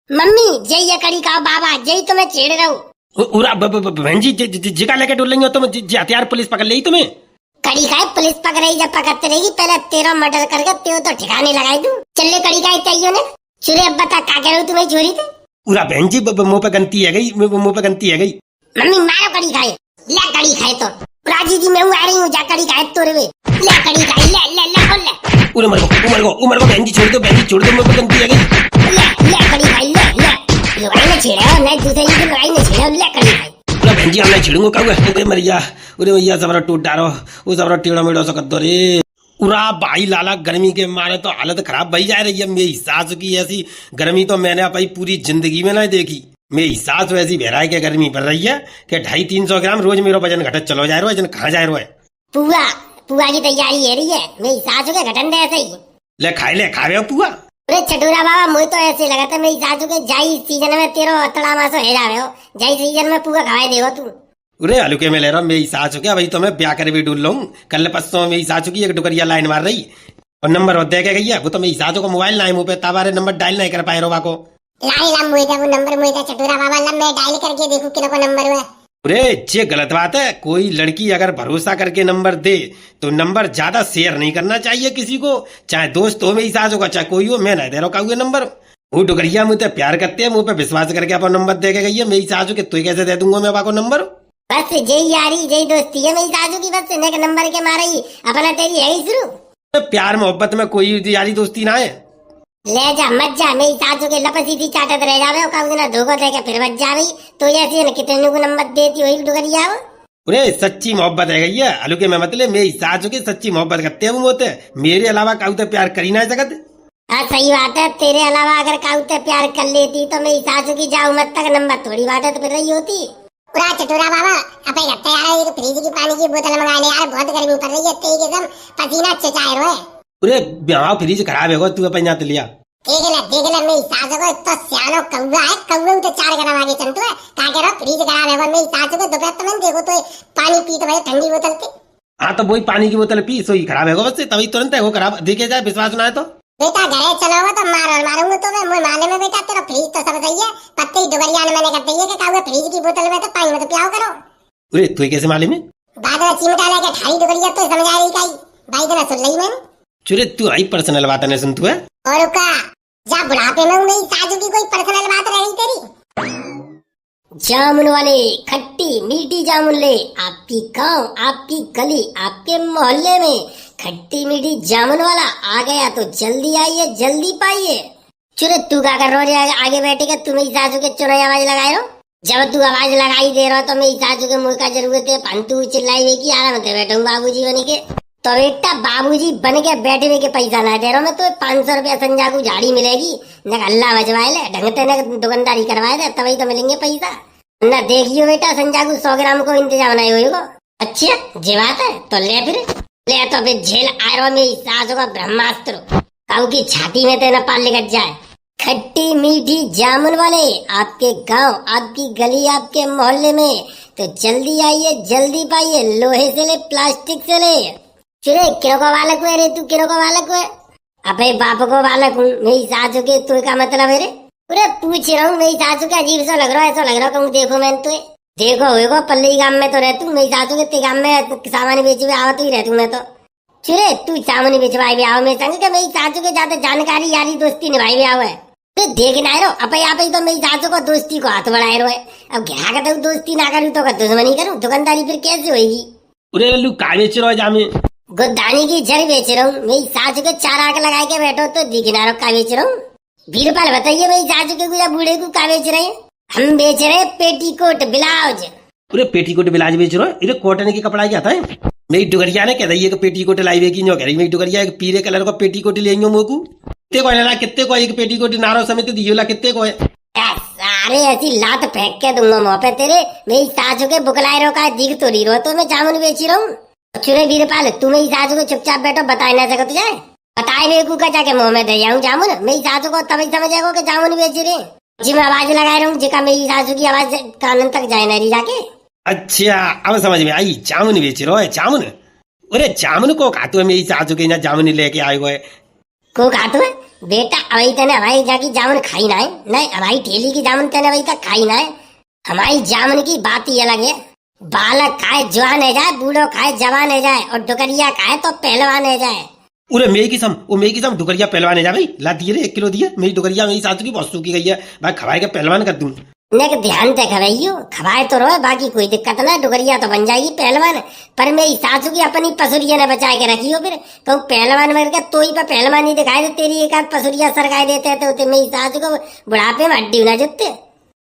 Mummy जय ये कड़ी खाओ बाबा जय तुम्हें छेड़ रहा हूँ। उरा बहन जी जिगा लेके डोल लेंगे तुम हथियार पुलिस पकड़ ली तुम्हें। कड़ी खाए पुलिस पकड़ेगी जब पकड़ते रहेगी पहले तेरा मर्डर करके तेरे तो ठिकाने लगाई दूं। चले कड़ी खाए चाहिए ने चुरे अब बता क्या कह रहे हो तुम्हें चोरी थे। उरा बहन जी मुंह पे गंती है गई मुंह पे गंती है गई। मम्मी मारो कड़ी खाए ले कड़ी खाए तो राजी जी मैं आ रही हूँ जा कड़ी खाए तोरे वे ले कड़ी खाए ले ले ले बोल ले उरे मर गो बहन जी छोड़ दो मुंह पे गंती है गई। ले कड़ी खाए ले लड़ाई ने छेड़ा नहीं दूसरे की लड़ाई ने छेड़ा ले कड़ी खाए। उरा बहन जी हमने छिड़ूंगा कहूँ उरे मरिया उरे भैया सबरा टूट डारो वो सबरा टेढ़ा मेढ़ा सा कर दो रे। उरा भाई लाला गर्मी के मारे तो हालत खराब भई जा रही है। मेरी सास की ऐसी गर्मी तो मैंने अपनी पूरी जिंदगी में ना देखी। मेरी सास वैसी बहराई के गर्मी पड़ रही है कि 250-300 ग्राम रोज मेरा वजन घटत चलो जा रहा है। वजन कहाँ जा रहा है। पुआ की तैयारी है रही है मेरी सासू के घटन दे ऐसे ही ले खावे पुआ। अरे चटूरा बाबा मुझे तो ऐसे लगा था मेरी सासू के जाई सीजन में तेरो अतड़ा मासो है जावे हो जाई सीजन में पुआ खवाए देगो तू। अरे हल्के में ले रहा हूँ मेरी सासू क्या भाई तो मैं ब्याह कर भी ढूंढ लूँ। कल परसों मेरी सासू की एक डुकरिया लाइन मार रही और नंबर दे के गई है वो तो मेरी सासू को मोबाइल ना मुँह पे ताबारे नंबर डायल नहीं कर पाए रोबा को लाई लम मुझे वो नंबर मुझे चटूरा बाबा लम मैं डायल करके देखूं किन को नंबर है। अरे ये गलत बात है। कोई लड़की अगर भरोसा करके नंबर दे तो नंबर ज्यादा शेयर नहीं करना चाहिए किसी को चाहे दोस्त हो मेरी सास होगा चाहे कोई हो। मैं नहीं दे रहा हूँ नंबर। वो डुगरिया मुझे प्यार करते हैं मुँह पे विश्वास करके अपना नंबर दे के गई है मेरी सासू के तू कैसे दे दूंगा मैं आपको नंबर। बस जय यारी जय दोस्ती है मेरी सासू की बस नेक नंबर के मारे ही अपना तेरी है ही शुरू। प्यार मोहब्बत में कोई यारी दोस्ती ना है। ले जा मत जा मेरी सासू के लपसी थी चाटत रह जावे और कब ना धोखा दे के फिर बच जावे तो ऐसे न कितने को नंबर देती होई डुगरिया। अरे सच्ची मोहब्बत है गई है हल्के में मतलब मेरी सासू की सच्ची मोहब्बत करते हैं वो होते मेरे अलावा काऊ तो प्यार कर ही ना सकत। हाँ सही बात है तेरे अलावा अगर काऊ तो प्यार कर लेती तो मेरी सासू की जाऊ मत तक नंबर थोड़ी बात है तो फिर रही होती। पूरा चटूरा बाबा अपने लगता है यार फ्रिज की पानी की बोतल मंगा ले यार बहुत गर्मी पड़ रही है तेज एकदम पसीना चचाए रहे। अरे ब्याह फ्रिज खराब है तू अपन यहाँ लिया देख ले मेरी सासू को तो सियानो कौवा है कौवे तो 4 ग्राम आगे चलतो है क्या कह रहा फ्रिज खराब है मेरी सासू को दोपहर में देखो तो पानी पी तो भाई ठंडी बोतल से। हाँ तो वही पानी की बोतल पी सोई खराब है बस तभी तुरंत है वो खराब देखे जाए विश्वास ना है तो बेटा घरे चलो तो मारूंगा तो मैं माले में बेटा तेरा फ्रिज तो सब सही है पत्ते दुबरिया ने मैंने कर दी है कि काऊ फ्रिज की बोतल में तो पानी में तो पियाओ करो। अरे तू कैसे माले में बाद में चिमटा लेके ठाड़ी दुबरिया तो समझ आ रही काई भाई जना सुन रही मैंने। चुरे तू आई पर्सनल बात नहीं सुन तू है और का जा बुढ़ापे में मेरी सासू की कोई पर्सनल बात रह गई तेरी। जामुन वाले खट्टी मीठी जामुन ले आपकी गांव आपकी गली आपके मोहल्ले में खट्टी मीठी जामुन वाला आ गया तो जल्दी आइए जल्दी पाइए। चुरे तू क्या कर रहा है आगे बैठे के तू मेरी सासू के चुनाई आवाज लगाए रहो जब तू आवाज लगाई दे रहा तो मेरी सासू के मुंह का जरूरत है फंतू चिल्लाई की आराम से बैठूंगा बाबूजी बने के तो बेटा बाबूजी बन के बैठने के पैसा ना दे रहा मैं तो 500 रुपया संजा को झाड़ी मिलेगी न अल्लाह बजवाए ले ढंग से न दुकानदारी करवाए दे तभी तो मिलेंगे पैसा न देखियो बेटा संजा को 100 ग्राम को इंतजाम नहीं होगा। अच्छा जे बात है तो ले तो फिर झेल आ रहा मेरी सासू का ब्रह्मास्त्र काऊ की छाती में तो न पाल लेकर जाए। खट्टी मीठी जामुन वाले आपके गांव आपकी गली आपके मोहल्ले में तो जल्दी आइए जल्दी पाइए लोहे से ले प्लास्टिक से ले। चुरे किनो को बालक हुए रे तू किनो को बालक हुए अबे बाप को बालक हूँ मेरी सासू के तू का मतलब है रे। अरे पूछ रहा हूँ मेरी सासू का अजीब सा लग रहा है ऐसा लग रहा कहूँ देखो मैं तो देखो होगा पल्ली गांव में तो रहतू मेरी सासू के ते गांव में सामान बेचवे आवत ही रहतू मैं तो। चुरे तू सामान बेचवाई भी आओ मेरे संग के मेरी सासू के ज्यादा जानकारी यारी दोस्ती निभाई भी आओ है देखना है रो अपे आप ही तो मेरी सासू को दोस्ती को हाथ बढ़ाए रो है अब क्या कहते दोस्ती ना करूँ तो दुश्मनी करूँ दुकानदारी फिर कैसे होगी। अरे लल्लू का बेच रहा है जामे गुद्दानी की जड़ बेच रहा हूँ मेरी सासू के 4 आंख लगा के बैठो तो दिखना रो का बेच रहा हूँ। बीरपाल बताइए मेरी सासू के गुजा बूढ़े को का बेच रहे हैं। हम बेच रहे पेटीकोट ब्लाउज। पूरे पेटीकोट ब्लाउज बेच रहे हो। इधर कॉटन की कपड़ा क्या था मेरी डुगरिया ने कह रही है कि पेटीकोट लाइवे की कह रही मेरी डुगरिया एक पीले कलर का पेटीकोट ले मोकू कितने को है कितने को एक पेटीकोट नारो समेत दियोला कितने को है सारे ऐसी लात फेंक के दूंगा मुँह पे तेरे मेरी सासू के बुकलाए रो का दिख तो रही रो तो मैं जामुन बेच रहा हूँ। चुरे वीरपाल तू मेरी सासू को चुपचाप बैठो बताए ना सकते जाए बताए बेकू का जाके मुँह में दे जाऊँ जामुन मेरी सासू को तभी समझेगा कि जामुन बेच रहे जी मैं आवाज लगा रहा हूँ जिका मेरी सासू की आवाज कानन तक जाए ना रही जाके। अच्छा अब समझ में आई जामुन बेच रहे हो जामुन। अरे जामुन को खातू है मेरी सासू के यहाँ जामुन लेके आए हुए को खातू है बेटा अभी तेने हमारी जाकी जामुन खाई ना है, नहीं हमारी ठेली की जामुन तेने अभी तक खाई ना है। हमारी जामुन की बात ही अलग है। बालक खाए जवान है जाए, बूढ़ो खाए जवान है जाए, और डुकरिया खाए तो पहलवान है जाए। उरे मेरी किस्म डुकरिया पहलवान है जा भाई, ला दिए रे 1 किलो दिए। मेरी डुकरिया मेरी सासू की बहुत सूखी गई है भाई, खवाए के पहलवान कर दूं। नेक ध्यान ते खवाइयो, खवाए तो रहो, बाकी कोई दिक्कत ना, डुगरिया तो बन जाएगी पहलवान। पर मेरी सासू की अपनी पसुरिया ने बचा के रखी हो, फिर कहूँ पहलवान मर के तो ही पर पहलवान ही दिखाई दे, तेरी एक आध पसुरिया सरकाए देते हैं तो मेरी सासू को बुढ़ापे में हड्डी ना जुटते।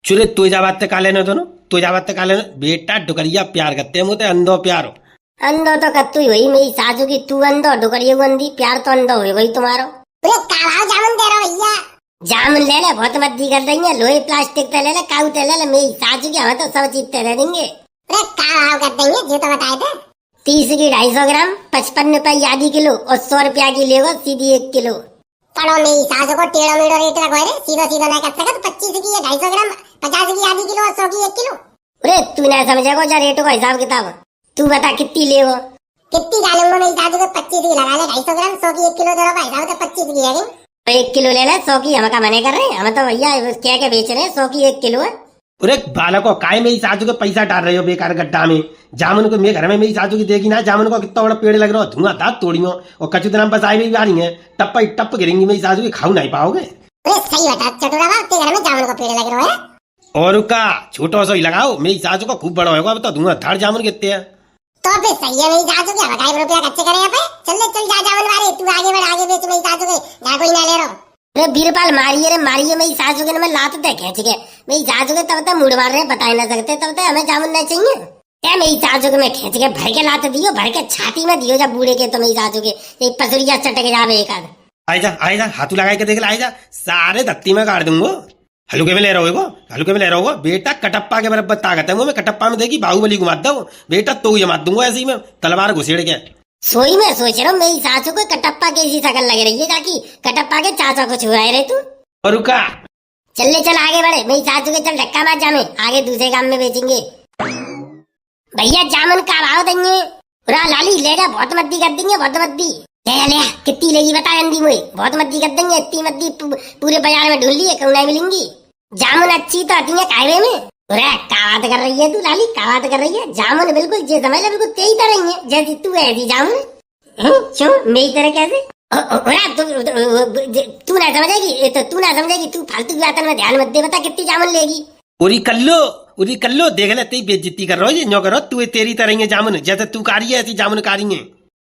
चुरे तो जा बात का लेना दोनों, तो जा बात का लेना बेटा, डुकरिया प्यार करते हैं मुझे अंधो प्यार हो। अंधो तो कत्तू ही हुई मेरी सासू की, तू अंधो डुगरिया को अंधी, प्यार तो अंधो हो गई तुम्हारो। जामुन दे रहा भैया, जामुन ले ले, बहुत मद्दी कर देंगे, लोहे प्लास्टिक ते ले ले, काऊ ते ले ले, मेरी सासू की हमें तो सब चीज ते दे देंगे। अरे का कर देंगे जो तो बताए थे। 30 की 250 ग्राम, 55 रुपए आधी किलो, और 100 रुपया की लेगो सीधी 1 किलो। पढ़ो मेरी सासू को टेढ़ो मेढ़ो रेट रखो रे, सीधा सीधा ना कर सकत। 25 की 250 ग्राम, 50 की आधी किलो और 100 की 1 किलो। अरे तू ना समझेगो जा रेटो का हिसाब किताब, तू बता कितनी लेगो। कितनी डालूंगा मेरी सासू को, 25 की लगा ले, 250 ग्राम, 100 की 1 किलो दे रहा हिसाब तो 25 की है। 1 किलो ले ले, 100 की हम का मने कर रहे हैं, हम तो भैया क्या क्या बेच रहे हैं, 100 की 1 किलो है। अरे बालको काय मेरी सासू के पैसा डाल रहे हो बेकार गड्ढा में। जामुन को मेरे घर में मेरी सासू की देगी ना, जामुन को कितना बड़ा पेड़ लग रहा हो, धुआं था तोड़ियो, और कचू दिन बस आई भी आ रही है, टप्पा टप गिरेंगी मेरी सासू की, खाऊ नहीं पाओगे। अरे सही बता चटोरा बाप, तेरे घर में जामुन का पेड़ लग रहा है। और का छोटो सो ही लगाओ, मेरी सासू को खूब बड़ा होगा, अब तो धुआं धाड़ जामुन कितने हैं। तो फिर सही है, मेरी सासू के हकाई रुपया कच्चे करे यहाँ पे। चल जा जामुन वाले, तू आगे बढ़, आगे बेच मेरी सासू के, ना कोई ना ले रहा। अरे बीरपाल मारिए रे मारिए, मेरी सासू के में लात दे खींच के, मेरी सासू के तब तक मुड़ मार रहे बता ही ना सकते, तब तक हमें जामुन नहीं चाहिए क्या। मेरी सासू के में खींच के भर के लात दियो, भर के छाती में दियो जब बूढ़े के, तो मेरी सासू के एक पसुरिया चटक जावे एक आध। आए जा हाथू लगा के देख ले, आए जा सारे धत्ती में काट दूंगो। हल्के में ले रहा होगा, हल्के में ले रहा होगा बेटा, कटप्पा के बराबर ताकत है वो, मैं कटप्पा में देखी बाहुबली घुमा दूं बेटा, तो ये मार दूंगा ऐसे ही में तलवार घुसेड़ के। सोई में सोच रहा हूँ मेरी सासू को कटप्पा कैसी शकल लग रही है, ताकि कटप्पा के चाचा को छुआए रहे तू। और रुका चल आगे बढ़े, मेरी सासू के चल धक्का मार जामे, आगे दूसरे काम में बेचेंगे। भैया जामुन का भाव देंगे, लाली ले जा, बहुत मद्दी कर देंगे, बहुत मद्दी ले कितनी लेगी बता अंधी मुझे, बहुत मद्दी कर देंगे, इतनी मद्दी पूरे बाजार में ढूंढ लिए, क्यों नहीं मिलेंगी। जामुन अच्छी तो आती है कायवे में। अरे का बात कर रही है तू लाली, का बात कर रही है, जामुन बिल्कुल जे समझ ले बिल्कुल तेरी तरह ही है, जैसी तू है जामुन। क्यों मेरी तरह कैसे, तू ना समझेगी, तो तू ना समझेगी, तू फालतू की बातों में ध्यान मत दे, बता कितनी जामुन लेगी। उरी कल्लो देख ले, तेरी बेइज्जती कर रहा है, न्यो करो तू तेरी तरह ही है जामुन, जैसे तू कारी है ऐसी जामुन कारी है।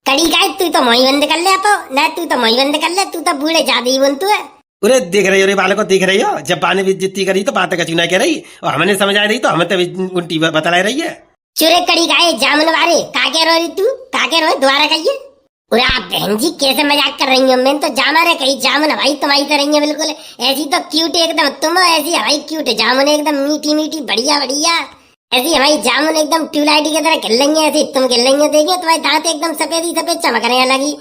कड़ी का तू तो मोही बंद कर ले आपो ना, तू तो मोही बंद कर ले, तू तो बूढ़े ज्यादा ही बन तू है। अरे देख रही हो रे बालक को, देख रही हो, जब बाने बेइज्जती करी तो बात का चुना कह रही, और हमने समझा रही तो हमें तो उल्टी बता रही है। चुरे कड़ी गाये जामुन वाले का कह रही तू, का कह रही दोबारा कहिए। अरे आप बहन जी कैसे मजाक कर रही हो, मैं तो जामा रे कही जामुन हवाई तुम्हारी तरह है बिल्कुल, ऐसी तो क्यूट एकदम तुम, ऐसी हवाई क्यूट जामुन एकदम मीठी मीठी बढ़िया बढ़िया, ऐसी हमारी जामुन एकदम ट्यूबलाइट की तरह खिल रही है, ऐसी तुम खिल रही हो, देखिए तुम्हारे दांत एकदम सफेद ही सफेद चमक रहे लगी।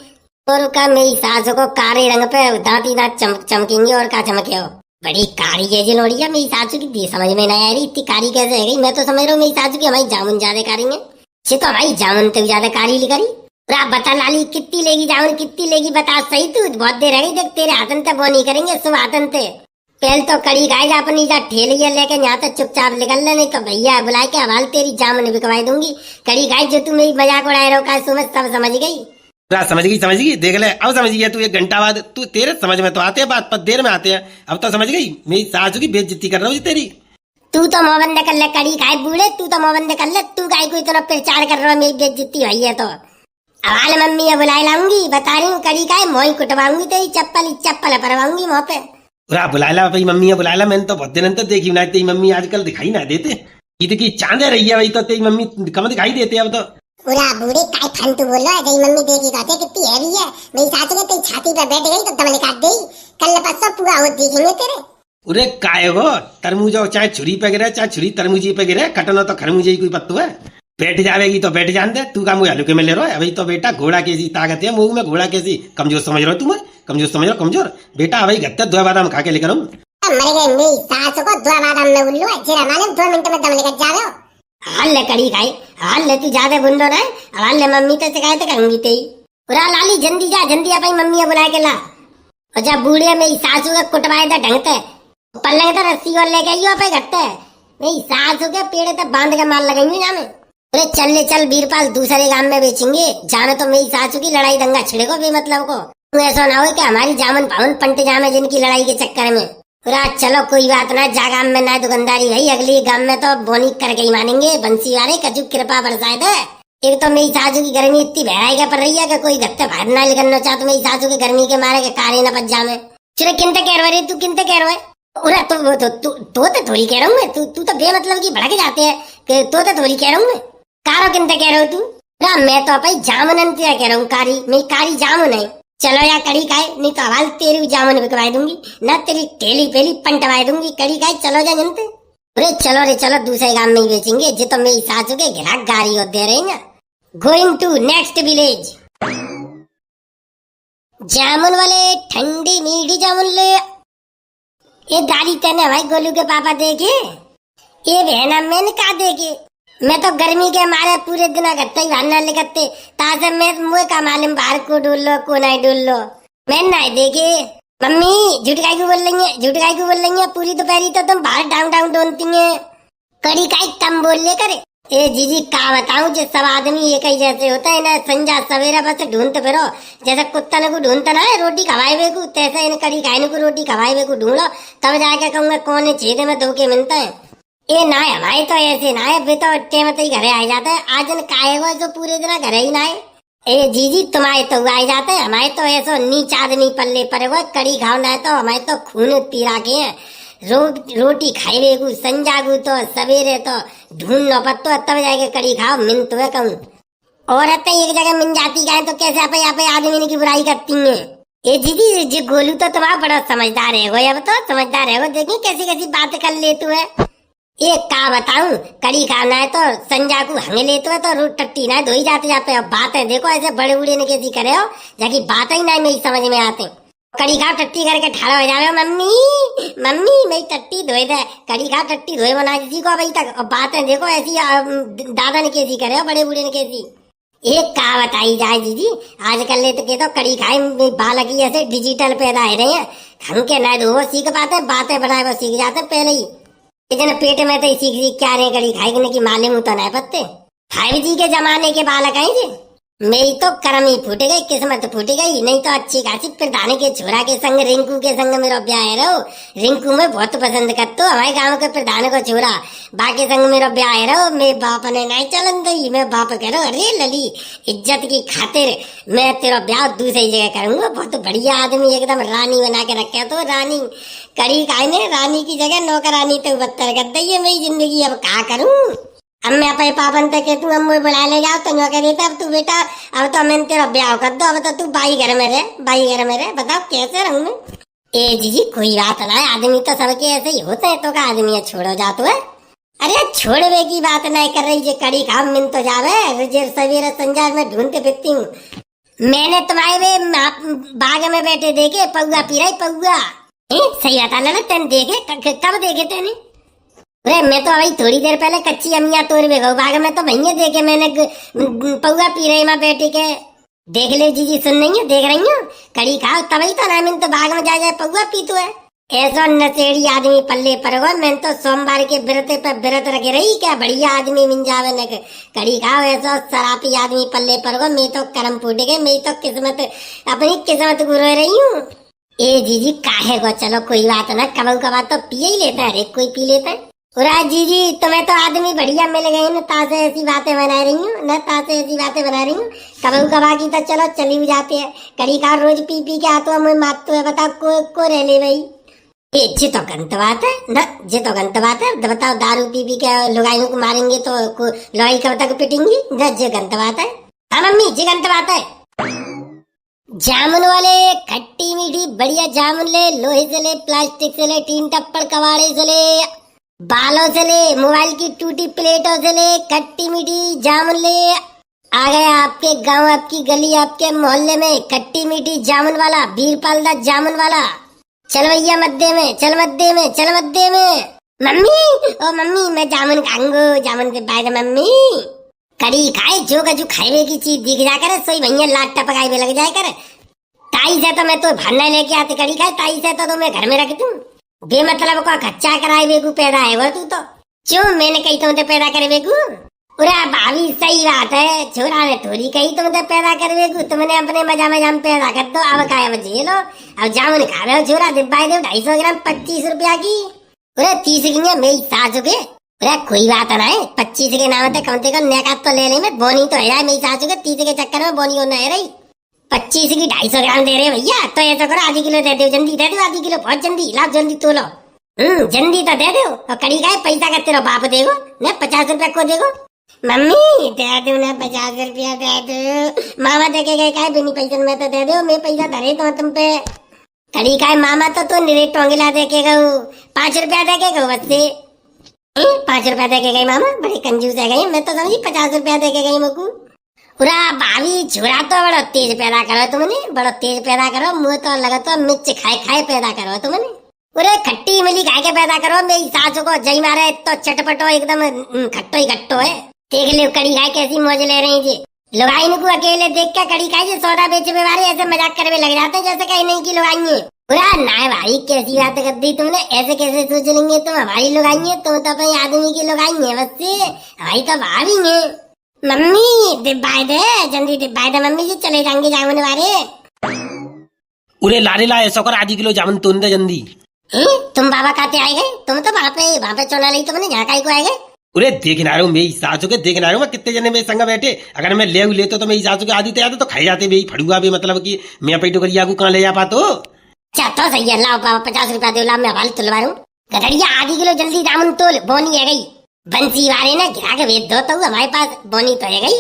और का मेरी सासू को काले रंग पे दांत ही दांत चमकेंगे, और का चमके हो, बड़ी कारी कैसी लोड़ी है मेरी सासू की, समझ में नहीं आ रही इतनी कारी कैसे है गई। मैं तो समझ रहा हूँ मेरी सासू की हमारी जामुन ज्यादा कारी है, तो हमारी जामुन तो ज्यादा कारी लिखरी। आप बता लाली कितनी लेगी जामुन, कितनी लेगी बता, सही तू बहुत देर रही, देख तेरे हाथन ते वो नहीं करेंगे सुबह हाथन ते। पहले तो कड़ी गाय जा अपनी जा ठेलिया लेके यहाँ तक चुपचाप निकल ले, नहीं तो भैया बुला के हवाल तेरी जामुन बिकवाई दूंगी। कड़ी गाय जो तू मेरी मजाक उड़ाए रहो का सुमझ सब समझ गई, समझ गई देख ले, अब समझ गई तू, 1 घंटा बाद तू, तेरे समझ में तो आते हैं बात पर देर में आते हैं, अब तो समझ गई मेरी सासू की बेइज्जती कर रहा हूँ तेरी। तू तो मोहबंद कर ले कड़ी गाय बूढ़े, तू तो मोहबंद कर ले, तू गाय को इतना प्रचार कर रहा है, मेरी बेइज्जती हुई है तो हवाल मम्मी ये बुलाई लाऊंगी, बता रही हूँ कड़ी गाय मोही कुटवाऊंगी, तेरी चप्पल परवाऊंगी मुँह पे। बुला ला भाई मम्मी बुला ला, मैंने तो बहुत दिन तक देखी ना तेरी मम्मी आजकल दिखाई ना देते, ईद की चांद रही है भाई, तो तेरी मम्मी कम दिखाई देते अब तो। पूरा बूढ़े काय फंतु बोल रहा है, तेरी मम्मी देखी कहते कितनी हैवी है, मेरी सासू के तेरी छाती पर बैठ गई तो दम निकाल देगी, कल परसों पूरा हो देखेंगे तेरे। अरे काय हो तरबूज चाहे छुरी पे गिरे, चाहे छुरी तरबूजी पे गिरे, कटना तो खरबूजे ही कोई पत्तू है, बैठ जाएगी तो बैठ जान दे, तू का मुँह हल्के में ले रहा है। अभी तो बेटा घोड़ा कैसी ताकत है मुंह में, घोड़ा कैसी कमजोर समझ रहा हो तुम, कमजोर समझ रहा कमजोर बेटा, अभी गत्ते 2 बादाम खा के लेकर मर गए मेरी सासू को 2 बादाम में उल्लू है, जरा मालूम 2 मिनट में दम लेकर जाओ। हाल ले कड़ी खाई, हाल ले तू ज्यादा बुंदो ना, हाल ले मम्मी तो शिकायत करूंगी तेरी। उरा लाली जल्दी जा, जल्दी आ भाई मम्मी बुला के ला। और जब बूढ़े मेरी सासू के कुटवाए था ढंग से पल्ले तो रस्सी और लेके आइयो पे घटते मेरी सासू के पेड़े तक बांध के मार लगाएंगे जामे। अरे चल ले चल वीरपाल दूसरे गांव में बेचेंगे जामे तो मेरी सासू की लड़ाई दंगा छिड़ेगो बेमतलब को। तू ऐसा ना हो कि हमारी जामुन पावन पंट जामे जिनकी लड़ाई के चक्कर में। पूरा चलो कोई बात ना जा गांव में ना दुकानदारी भाई अगली गांव में तो बोनी करके ही मानेंगे बंसी वाले कचू कृपा बरसाए दे। एक तो मेरी सासू की गर्मी इतनी बहराई का पड़ रही है कि कोई गत्ते बाहर ना निकलना चाहते मेरी सासू की गर्मी के मारे के कारे न बच जामे। चले किनते कह रहे तू किनते कह रहे उरा तो थोड़ी कह रहा हूँ मैं तू तो बेमतलब की भड़क जाते है कि तो थोड़ी कह रहा हूँ मैं कारो किनते कह रहे हो तू ना मैं तो भाई जामुन अंतिया कह रहा हूँ कारी मेरी कारी जामुन है। चलो या कड़ी खाए नहीं तो आवाज तेरी भी जामुन बिकवाई दूंगी ना तेरी टेली पेली पंटवाई दूंगी कड़ी खाए चलो जा जनते। अरे चलो दूसरे गांव में ही बेचेंगे जो तो मेरी सासू के घिराक गारी हो दे रहे हैं। Going to next village. जामुन वाले ठंडी मीठी जामुन ले ये दादी तेने भाई गोलू के पापा देखे ये बहना मैंने कहा देखे मैं तो गर्मी के मारे पूरे दिन करते ही भाना लिखते तासे मैं मुझे का मालूम बाहर को ढूंढ लो को नहीं ढूंढ लो मैं नहीं देखे। मम्मी झूठकाई को बोल रही है पूरी दोपहरी तो तुम बाहर डाउन डाउन ढूंढती है कड़ी काई कम बोल ले करे। ए जीजी का बताऊं जो सब आदमी एक ही जैसे होता है ना संजा सवेरा बस ढूंढते फिरो जैसे कुत्ता ने को ढूंढता ना है रोटी खवाए वे को तैसे इन कड़ी खाने को रोटी खवाए वे को ढूंढो तब जाके कहूंगा कौन छेदे में धोखे मिलता है। ए ना है हमारे तो ऐसे ना है बे तो टेमत ही घरे आ जाता है आज न काहे हुआ जो पूरे दिन घरे ही ना है। ए जीजी तुम्हारे तो आ जाता है हमारे तो ऐसा नीच आदमी पल्ले पर हुआ कड़ी खाओ ना तो हमारे तो खून पी रखे हैं रोटी खाए गु संजागु तो सवेरे तो ढूंढ लो पत्तो तब जाके कड़ी खाओ मिन तो है कहूँ औरत एक जगह मिल जाती है तो कैसे आप आदमी की बुराई करती है। ए दीदी जी गोलू तो तुम्हारा बड़ा समझदार है वो अब तो समझदार है वो देखिए कैसी कैसी बात कर ले तू है। एक का बताऊं कड़ी खाना है तो संजा को हंगे ले तो है तो रोट टट्टी ना धोई जाते अब बातें देखो ऐसे बड़े बूढ़े ने कैसी करे हो जाकि बातें ही ना मेरी समझ में आते। कड़ी खाओ टट्टी करके ठाड़ा हो जावे मम्मी मेरी टट्टी धोए दे कड़ी खाओ टट्टी धोए बना जी को अभी तक और बातें देखो ऐसी दादा ने कैसी करे हो बड़े बूढ़े ने कैसी। एक का बताई जाए दीदी आजकल ले तो कड़ी खाए बालक ही ऐसे डिजिटल पैदा है रहे हैं हम के ना धो सीख पाते बातें बनाए वो सीख जाते पहले ही इतने पेट में तो सीख क्या रहे कड़ी खाएगी की मालूम तो नहीं पत्ते 5G के जमाने के बालक है जी। मेरी तो कर्म ही फूट गई किस्मत फूट गई नहीं तो अच्छी खासी प्रधान के छोरा के संग रिंकू के संग मेरा ब्याह है रहो रिंकू में बहुत पसंद करते हमारे गांव के प्रधान को छोरा बाकी संग मेरा ब्याह है रहो मेरे बाप ने नहीं चलन दी मैं बाप कह रहा अरे लली इज्जत की खातिर मैं तेरा ब्याह दूसरी जगह करूंगा बहुत बढ़िया आदमी एकदम रानी बना के रखे तो रानी कड़ी खाने रानी की जगह नौकरानी तो बदतर कर दी है मेरी जिंदगी अब क्या करूं। अब मैं अपने पापन तक के तू अम्मू बुला ले जाओ तो कह देता अब तू बेटा अब तो मैंने तेरा ब्याह कर दो अब तो तू बाई घर में रहे बताओ कैसे रहूं मैं। ए जीजी कोई बात ना है आदमी तो सबके ऐसे ही होते हैं तो का आदमी है छोड़ो जातो है अरे छोड़वे की बात नहीं कर रही जे कड़ी खाओ मिन तो जावे जे सवेरे संजा में ढूंढते फिरती हूँ मैंने तुम्हारे बाग में बैठे देखे पौआ पी रही पौआ सही बता ना तेन देखे कब देखे तेने अरे मैं तो अभी थोड़ी देर पहले कच्ची अमिया तोड़ गो बाग में तो भैया देखे मैंने पौआ पी रही माँ बेटी के देख ले जीजी सुन नहीं है देख रही हूँ कड़ी खाओ तभी तो ना मैं तो बाग में जाए पौआ पी तो है ऐसा नशेड़ी आदमी पल्ले पर हुआ मैं तो सोमवार के व्रत पे व्रत रखे रही क्या बढ़िया आदमी मिल जावे न कड़ी खाओ ऐसा शराबी आदमी पल्ले पर हुआ मैं तो कर्म फूट गए मैं तो किस्मत अपनी किस्मत गुरो रही हूँ। ए जीजी काहे को चलो कोई बात ना कबू कबा तो पिए ही लेता है हरेक कोई पी लेता है। उरा जीजी तुम्हें तो आदमी बढ़िया मिल गए न तासे ऐसी बातें बना रही हूँ न तासे ऐसी बातें बना रही हूँ कबू कबा की तो चलो चली भी जाते हैं कड़ी का रोज पी पी के आतो हमें मारते है बताओ को रह ले भाई ये जी तो गंत बात है न जी तो गंत बात है बताओ दारू पी पी के लुगाइयों को मारेंगे तो लोई कब तक पिटेंगी न जी गंत बात है। हाँ मम्मी जी गंत बात है। जामुन वाले खट्टी मीठी बढ़िया जामुन ले लोहे से ले प्लास्टिक से ले टीन टप्पड़ कबाड़े से ले बालों से ले मोबाइल की टूटी प्लेटों से ले खट्टी मीठी जामुन ले आ गया आपके गांव आपकी गली आपके मोहल्ले में खट्टी मीठी जामुन वाला वीरपाल दा जामुन वाला चल भैया मध्य में चल मध्य में मम्मी ओ मम्मी मैं जामुन खाऊंगा जामुन के बाद मम्मी कड़ी खाए जो खाए की चीज दिख जा कर सोई भैया लाट टपकाए में लग जाए कर ताई से तो मैं तो भरना लेके आती कड़ी खाए, ताई से तो मैं घर में रख दूं। बेमतलब का खच्चा कराए बेगू पैदा है वो तू तो। क्यों मैंने कही तुमसे पैदा करे बेगू? पूरा भाभी सही बात है, छोरा ने थोड़ी कही तुमसे पैदा करे बेगू, तुमने अपने मजा मजा में पैदा कर दो। अब काय अब ये लो, अब जामुन खा रहे हो छोरा, डिब्बा दो 250 ग्राम 25 रुपया की। पूरे 30 की मेरी सास के। अरे कोई बात ना है, 25 के नाम कम से कम नेकात तो ले ले, मैं बोनी तो है मेरी सासू के, 30 के चक्कर में बोनी होना है रही। 25 की 250 ग्राम दे रहे भैया, तो ऐसा करो आधी किलो दे दो, जल्दी दे दो, आधी किलो बहुत जल्दी लाओ, जल्दी तो लो। जल्दी तो दे दो। और कड़ी का पैसा का तेरा बाप देगो न, 50 रुपया को देगो। मम्मी दे दो ना 50 रुपया दे दो, मामा दे के गए का बिनी पैसे में तो दे दो, मैं पैसा धरे तो तुम पे। कड़ी का मामा तो निरे टोंगिला दे के गऊ, 5 रुपया दे के गऊ बच्चे। 5 रुपया दे के गई मामा, बड़ी कंजूस है गई, मैं तो समझी 50 रुपया दे के गई मकू। पूरा भाभी छोरा तो बड़ा तेज पैदा करो तुमने, बड़ा तेज पैदा करो, मुँह तो लगा तो मिर्च खाए खाए पैदा करो तुमने। पूरे खट्टी मिली खा के पैदा करो, मेरी सासू को जई मारे तो चटपटो एकदम खट्टो ही खट्टो है। देख ले कड़ी खाए कैसी मौज ले रही जी। लुगाई को अकेले देख के कड़ी खाए जी सौदा बेचे वाले ऐसे मजाक करने लग जाते हैं जैसे कहीं नहीं की लुगाई है। पूरा ना भाई कैसी बात कर दी तुमने, ऐसे कैसे सोच लेंगे तुम हमारी लुगाई है, तुम तो अपनी आदमी की लुगाई है बस से, हमारी तो भाभी है। मम्मी डिब्बाई दे, जल्दी डिब्बाई दे मम्मी जी, चले जाएंगे जामुन वाले। उरे लारे ला ऐसा कर आधी किलो जामुन तोड़ दे जल्दी। तुम बाबा कहते आए गए, तुम तो वहाँ पे चोला ली तुमने, यहाँ काई को आए गए? उरे देखना रहा हूँ मेरी सासू के, देखना रहा हूँ कितने जने मेरे संग बैठे, अगर मैं ले लेते तो मेरी सासू के आदि तैयार तो खाई जाते मेरी फड़ुआ भी, मतलब कि मैं पैटो करिया को कहाँ ले जा पातो। अच्छा तो सही है, लाओ बाबा 50 रुपया दे, ला मैं हवाले तुलवा रहा हूँ। गधड़िया आधी किलो जल्दी जामुन तोल, बोनी है गई। बंसी वाले ने गिरा के भेज दो तो हमारे पास बोनी तो है गई।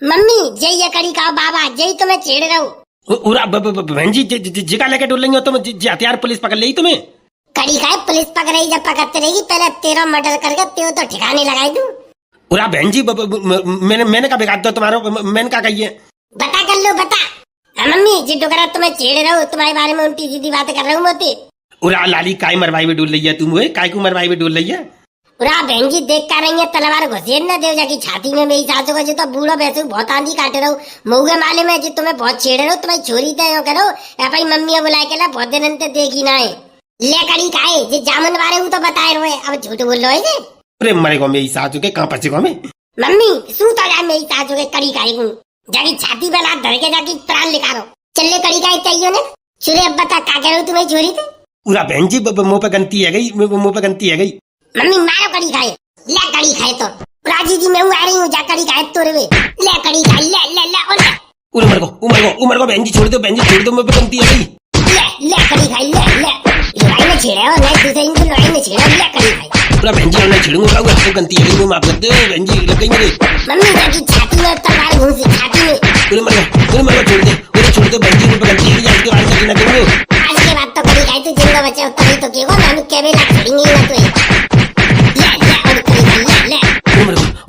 मम्मी जय कड़ी का बाबा जय, तो मैं छेड़ रहा हूँ। उरा बहन जी जिका लेके डोल लेंगे तुम, हथियार पुलिस पकड़ ली तुम्हें। कड़ी का पुलिस पकड़ रही, जब पकड़ते रहेगी पहले तेरा मर्डर करके तेरे तो ठिकाने लगाई दूं। उरा बहन जी मैंने का बिगाड़ दो तुम्हारा, मैंने का कही है बता कर लो बता। मम्मी जिद्दो करा तुम्हें छेड़ रहा हूँ, तुम्हारे बारे में उल्टी सीधी बातें कर रहा हूँ मोती। उरा लाली काय मरवाई में डोल रही है तुम, काय को मरवाई में डोल रही है। उरा बहन जी देख कर रही है, तलवार घुसेर न देव जाकी छाती में मेरी सासू को, जो तो बूढ़ो बैसू बहुत आंधी काट रहा हूँ, मऊगे माले में जो तुम्हें बहुत छेड़ रहा हूँ, तुम्हारी छोरी तय करो भाई मम्मी बुला के ला, बहुत दिन देखी ना है। ले कड़ी खाए जे जामुन वाले हूँ तो बताए रहे, अब झूठ बोल रहे है। अरे मरेगा मेरी सासू के, कहाँ पचेगा मैं। मम्मी सूता जा मेरी सासू के, कड़ी खाई हूँ जाकी छाती पे लात धर के जाकी प्राण निकालो। चले कड़ी खाए चाहिए ना, चुरे अब बता क्या कह रहे हो तुम्हें छोरी थे। पूरा बहन जी मुँह पे गंती है गई, मुँह पे गंती है गई। मम्मी मारो कड़ी खाए, ले कड़ी खाए तो राजी जी मैं आ रही हूँ, जा कड़ी खाए तो रे, ले कड़ी खाए ले ले ले और ले। उमर को बहन जी छोड़ दो, बहन जी छोड़ दो, मुँह पे गंती है गई। ले कड़ी खाए ले ले, लड़ाई में छेड़ा और नहीं दूसरे इनकी लड़ाई में छेड़ा, ले कड़ी खाए। पूरा बहन जी मैं छेड़ूंगा, तो गंती है गई, माफ कर दो बहन जी, लग गई मेरे। मम्मी जाकी छाती में तलवार घुसी, छाती में। उमर को छोड़ दो बहन जी, मुँह पे गंती है गई, इसके बाद करना करूँगा। आज के बाद तो कड़ी खाए तो जिंदा बचा तभी तो केगो, मैं केवे ला छेड़ेंगे ना तो।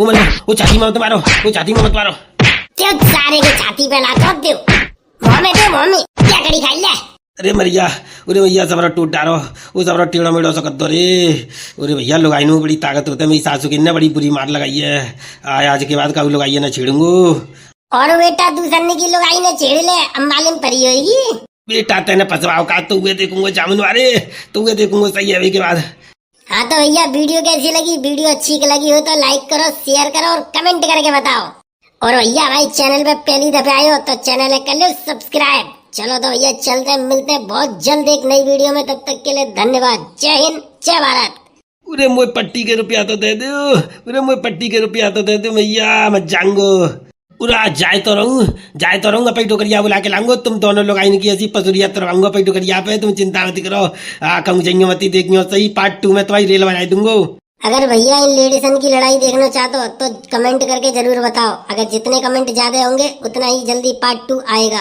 उमर वो छाती में मत मारो, वो छाती में मत मारो। क्यों सारे के छाती पे ला तो दो, मुँह में क्या कड़ी खाई ले। अरे मरिया, अरे भैया सबरा टूट डारो, वो सबरा टेढ़ा मेढ़ा सकत दो रे। अरे भैया लोगाई नु बड़ी ताकत होता है, मेरी सासू की ने बड़ी बुरी मार लगाई है, आज के बाद काऊ लोगाई ना छेड़ूंगू। और बेटा दूसरे की लोगाई ने छेड़ ले, अम्बालिम परी होगी। बेटा तेने फसवाओ का, तो हुए देखूंगा जामुन वाले, तो हुए देखूंगा सही है के बाद। हाँ तो भैया वीडियो कैसी लगी, वीडियो अच्छी लगी हो तो लाइक करो, शेयर करो और कमेंट करके बताओ। और भैया भाई चैनल पे पहली दफे आए हो तो चैनल कर लो सब्सक्राइब। चलो तो भैया चलते हैं, मिलते हैं बहुत जल्द एक नई वीडियो में, तब तक के लिए धन्यवाद। जय हिंद जय भारत। पूरे मुझे पट्टी के रुपया तो दे दो, पूरे मुझे पट्टी के रुपया तो दे दो भैया, मत जाऊंगो। पूरा जाए तो रहूंगा पैटो करिया बुला के लाऊंगो, तुम दोनों लोग आइन की ऐसी पसुरिया तरवाऊंगा पैटो करिया पे, तुम चिंता मत करो। कहूँ जाइयो मती देखियो सही, पार्ट 2 में तुम्हारी रेल बना दूंगो। अगर भैया इन लेडीसन की लड़ाई देखना चाहते हो तो कमेंट करके जरूर बताओ, अगर जितने कमेंट ज्यादा होंगे उतना ही जल्दी पार्ट 2 आएगा।